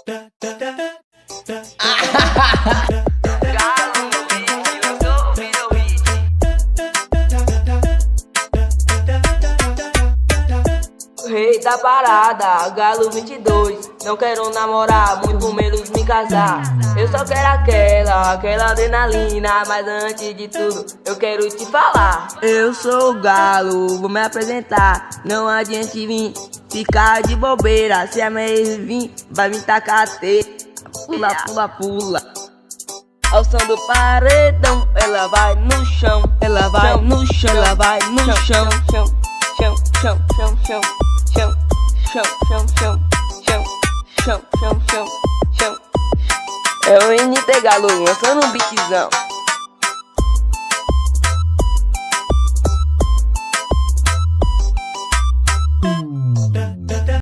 Rei da parada, Galo 22. Não quero namorar, muito menos me casar. Eu só quero aquela adrenalina. Mas antes de tudo, eu quero te falar. Eu sou o Galo, vou me apresentar. Não adianta vir ficar de bobeira. Se a mãe vir, vai me tacar a teta. Pula, pula, pula. Ao som do paredão, ela vai no chão. Ela vai no chão, ela vai no chão. Chão, chão, chão, chão, chão. Chão, chão, chão, chão, chão, chão, chão, chão, chão. É o NT Galo lançando um beatzão.